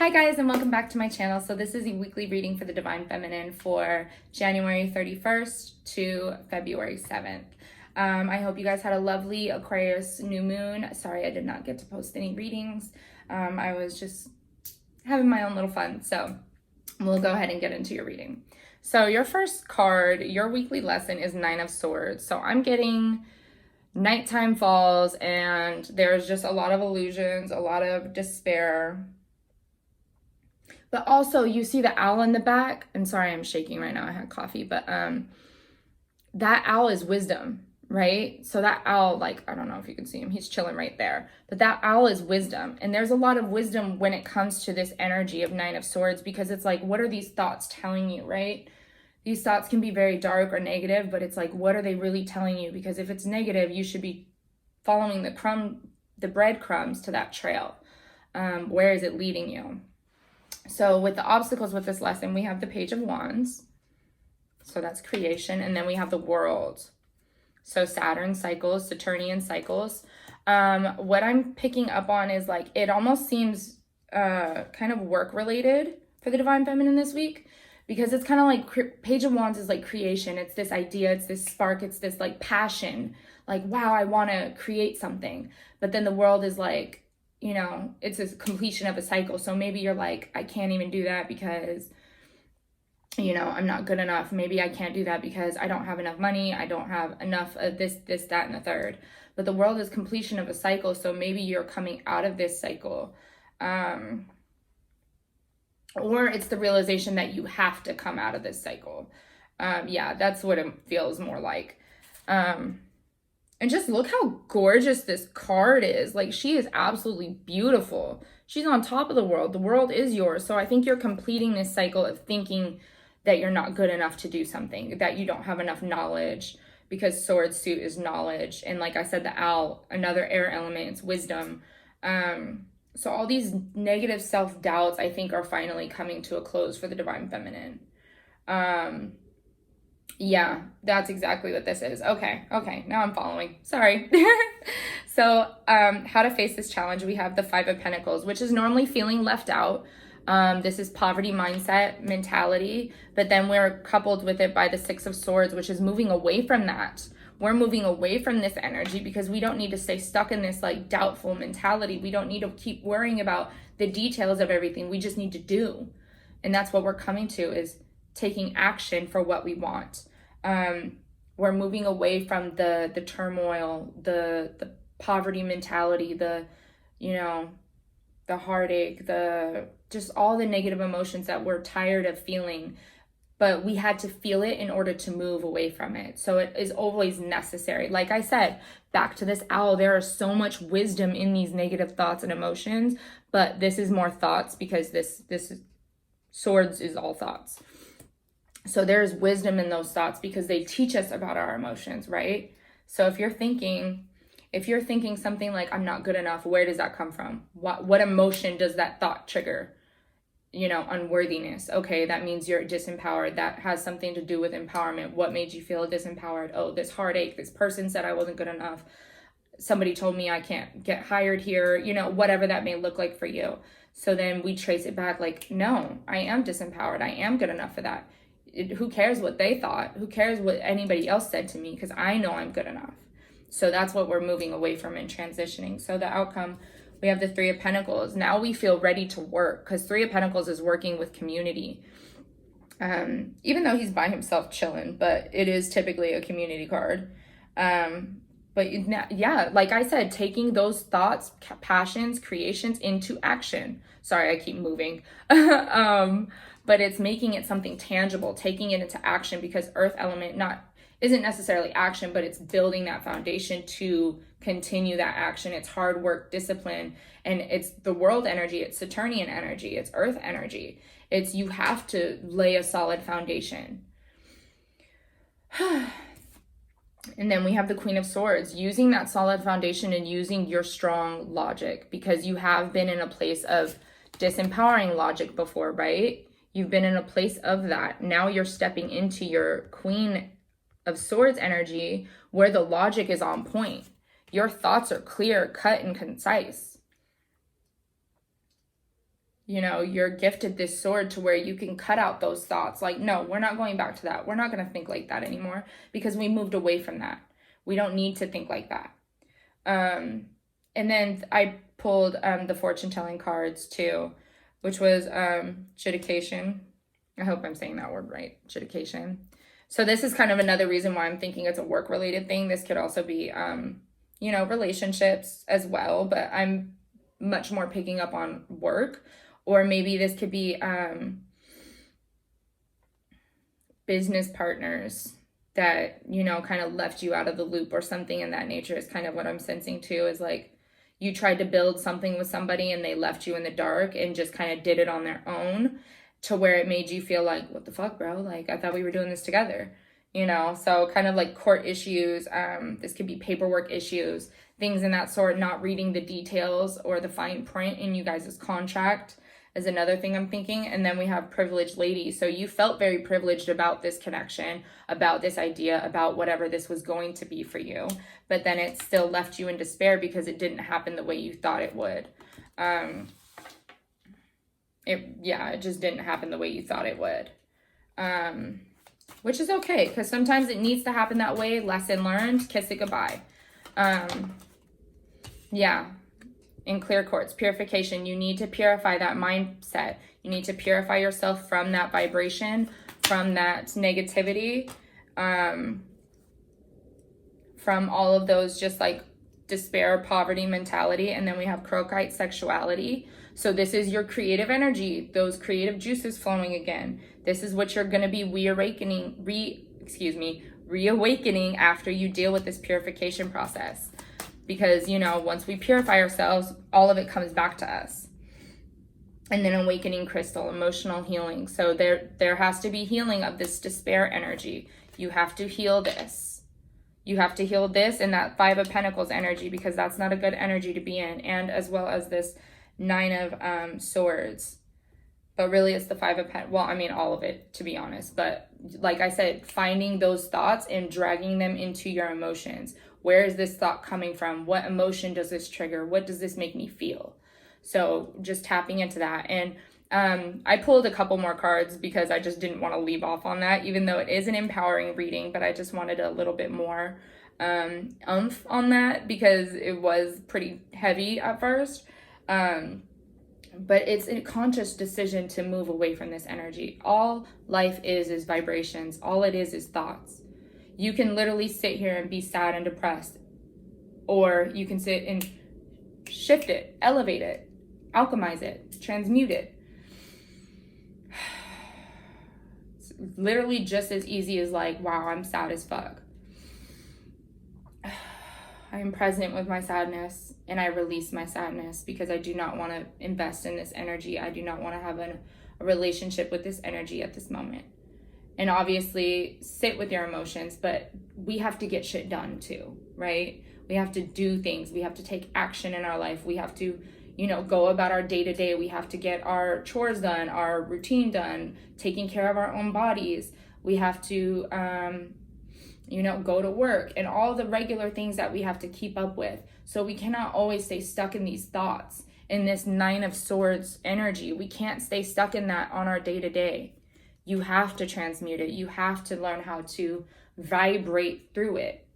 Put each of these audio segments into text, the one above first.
Hi guys, and welcome back to my channel. So this is a weekly reading for the Divine Feminine for January 31st to February 7th. I hope you guys had a lovely Aquarius new moon. Sorry I did not get to post any readings. I was just having my own little fun. So we'll go ahead and get into your reading. So your first card, your weekly lesson is Nine of Swords. So I'm getting nighttime falls, and there's just a lot of illusions, a lot of despair. But also you see the owl in the back, and sorry I'm shaking right now, I had coffee, but that owl is wisdom, right? So that owl, like, I don't know if you can see him, he's chilling right there, but that owl is wisdom. And there's a lot of wisdom when it comes to this energy of Nine of Swords, because it's like, what are these thoughts telling you, right? These thoughts can be very dark or negative, but it's like, what are they really telling you? Because if it's negative, you should be following the breadcrumbs to that trail. Where is it leading you? So with the obstacles with this lesson, we have the Page of Wands. So that's creation. And then we have the World. So Saturn cycles, Saturnian cycles. What I'm picking up on is like, it almost seems kind of work related for the Divine Feminine this week. Because it's kind of like Page of Wands is like creation. It's this idea, it's this spark, it's this like passion. Like, wow, I want to create something. But then the World is like, you know, it's a completion of a cycle. So maybe you're like, I can't even do that because, you know, I'm not good enough. Maybe I can't do that because I don't have enough money. I don't have enough of this, that, and the third. But the World is completion of a cycle. So maybe you're coming out of this cycle. Or it's the realization that you have to come out of this cycle. Yeah, that's what it feels more like. And just look how gorgeous this card is. Like, she is absolutely beautiful. She's on top of the world. The world is yours. So I think you're completing this cycle of thinking that you're not good enough to do something, that you don't have enough knowledge, because sword suit is knowledge. And like I said, the owl, another air element, it's wisdom. So all these negative self-doubts, I think, are finally coming to a close for the Divine Feminine. Yeah, that's exactly what this is. Okay, now I'm following. Sorry. So, how to face this challenge, we have the Five of Pentacles, which is normally feeling left out. This is poverty mindset, mentality, but then we're coupled with it by the Six of Swords, which is moving away from that. We're moving away from this energy because we don't need to stay stuck in this like doubtful mentality. We don't need to keep worrying about the details of everything. We just need to do. And that's what we're coming to, is taking action for what we want. We're moving away from the turmoil, the poverty mentality, the heartache, just all the negative emotions that we're tired of feeling, but we had to feel it in order to move away from it. So it is always necessary. Like I said, back to this owl, there is so much wisdom in these negative thoughts and emotions, but this is more thoughts, because this is, swords is all thoughts. So there's wisdom in those thoughts because they teach us about our emotions, right? So if you're thinking something like, I'm not good enough, where does that come from? What emotion does that thought trigger? You know, unworthiness. Okay, that means you're disempowered. That has something to do with empowerment. What made you feel disempowered? Oh, this heartache, this person said I wasn't good enough. Somebody told me I can't get hired here, you know, whatever that may look like for you. So then we trace it back like, no, I am disempowered. I am good enough for that. Who cares what they thought? Who cares what anybody else said to me? Because I know I'm good enough. So that's what we're moving away from and transitioning. So the outcome, we have the Three of Pentacles. Now we feel ready to work, because Three of Pentacles is working with community. Even though he's by himself chilling, but it is typically a community card. But yeah, like I said, taking those thoughts, passions, creations into action. Sorry, I keep moving. But it's making it something tangible, taking it into action, because earth element isn't necessarily action, but it's building that foundation to continue that action. It's hard work, discipline, and it's the world energy, it's Saturnian energy, it's earth energy. It's, you have to lay a solid foundation. And then we have the Queen of Swords, using that solid foundation and using your strong logic, because you have been in a place of disempowering logic before, right? You've been in a place of that. Now you're stepping into your Queen of Swords energy, where the logic is on point. Your thoughts are clear, cut, and concise. you know, you're gifted this sword to where you can cut out those thoughts. Like, no, we're not going back to that. We're not going to think like that anymore because we moved away from that. We don't need to think like that. And then I pulled the fortune telling cards too, which was judication. I hope I'm saying that word right, judication. So this is kind of another reason why I'm thinking it's a work related thing. This could also be, you know, relationships as well, but I'm much more picking up on work. Or maybe this could be business partners that, you know, kind of left you out of the loop or something in that nature is kind of what I'm sensing too, is like you tried to build something with somebody and they left you in the dark and just kind of did it on their own to where it made you feel like, what the fuck, bro? Like, I thought we were doing this together, you know? So kind of like court issues. This could be paperwork issues, things in that sort, not reading the details or the fine print in you guys' contract is another thing I'm thinking. And then we have privileged ladies. So you felt very privileged about this connection, about this idea, about whatever this was going to be for you. But then it still left you in despair because it didn't happen the way you thought it would. It just didn't happen the way you thought it would. Which is okay, because sometimes it needs to happen that way. Lesson learned, kiss it goodbye. Yeah. In clear quartz, purification. You need to purify that mindset. You need to purify yourself from that vibration, from that negativity, from all of those just like despair, poverty mentality. And then we have crocite sexuality. So this is your creative energy, those creative juices flowing again. This is what you're going to be reawakening after you deal with this purification process. Because, you know, once we purify ourselves, all of it comes back to us. And then awakening crystal, emotional healing. So there has to be healing of this despair energy. You have to heal this. You have to heal this and that 5 of Pentacles energy, because that's not a good energy to be in. And as well as this 9 of Swords. But really it's the 5 of Pentacles. Well, I mean, all of it, to be honest. But like I said, finding those thoughts and dragging them into your emotions. Where is this thought coming from? What emotion does this trigger? What does this make me feel? So just tapping into that. And I pulled a couple more cards because I just didn't want to leave off on that, even though it is an empowering reading, but I just wanted a little bit more oomph on that because it was pretty heavy at first. But it's a conscious decision to move away from this energy. All life is vibrations. All it is thoughts. You can literally sit here and be sad and depressed, or you can sit and shift it, elevate it, alchemize it, transmute it. It's literally just as easy as like, wow, I'm sad as fuck. I am present with my sadness and I release my sadness because I do not want to invest in this energy. I do not want to have a relationship with this energy at this moment. And obviously sit with your emotions, but we have to get shit done too, right? We have to do things. We have to take action in our life. We have to, you know, go about our day-to-day. We have to get our chores done, our routine done, taking care of our own bodies. We have to, you know, go to work and all the regular things that we have to keep up with. So we cannot always stay stuck in these thoughts, in this 9 of Swords energy. We can't stay stuck in that on our day-to-day. You have to transmute it. You have to learn how to vibrate through it.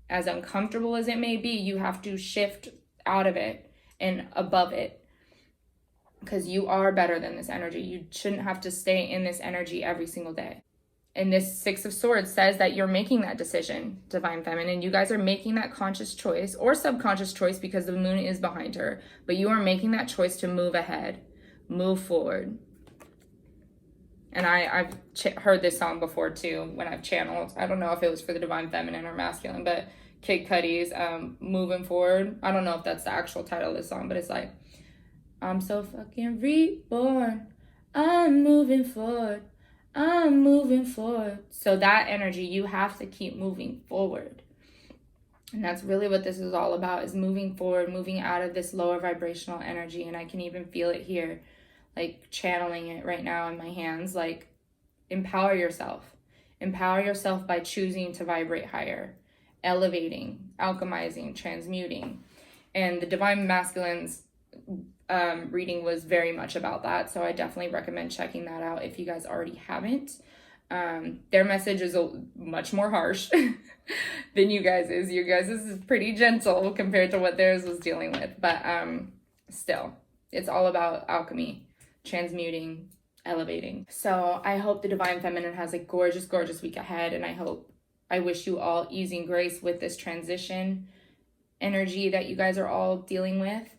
As uncomfortable as it may be, you have to shift out of it and above it. Because you are better than this energy. You shouldn't have to stay in this energy every single day. And this 6 of Swords says that you're making that decision, Divine Feminine. You guys are making that conscious choice or subconscious choice because the moon is behind her. But you are making that choice to move ahead, move forward. And I've heard this song before too when I've channeled. I don't know if it was for the Divine Feminine or Masculine, but Kid Cudi's Moving Forward. I don't know if that's the actual title of the song, but it's like, I'm so fucking reborn. I'm moving forward. I'm moving forward. So that energy, you have to keep moving forward. And that's really what this is all about, is moving forward, moving out of this lower vibrational energy. And I can even feel it here, like channeling it right now in my hands. Like, empower yourself. Empower yourself by choosing to vibrate higher, elevating, alchemizing, transmuting. And the Divine Masculines reading was very much about that. So I definitely recommend checking that out if you guys already haven't. Their message is much more harsh than you guys is. You guys is pretty gentle compared to what theirs was dealing with. But still, it's all about alchemy, transmuting, elevating. So I hope the Divine Feminine has a gorgeous, gorgeous week ahead. And I wish you all ease and grace with this transition energy that you guys are all dealing with.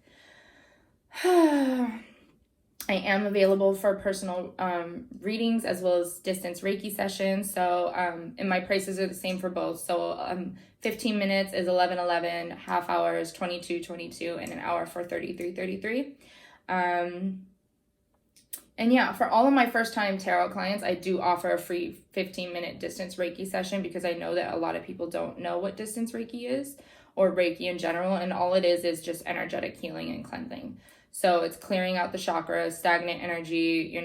I am available for personal readings as well as distance Reiki sessions. So, and my prices are the same for both. So, 15 minutes is $11.11, half hour is $22.22, and an hour for $33.33. And yeah, for all of my first time tarot clients, I do offer a free 15-minute distance Reiki session because I know that a lot of people don't know what distance Reiki is or Reiki in general. And all it is just energetic healing and cleansing. So it's clearing out the chakras, stagnant energy,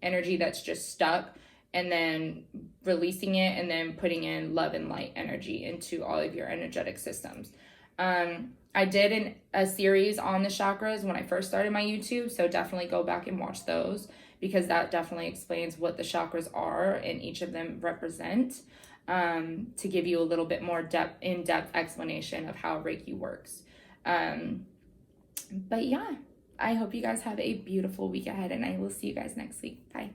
energy that's just stuck, and then releasing it and then putting in love and light energy into all of your energetic systems. I did a series on the chakras when I first started my YouTube, so definitely go back and watch those because that definitely explains what the chakras are and each of them represent, to give you a little bit more in-depth explanation of how Reiki works. But yeah. I hope you guys have a beautiful week ahead, and I will see you guys next week. Bye.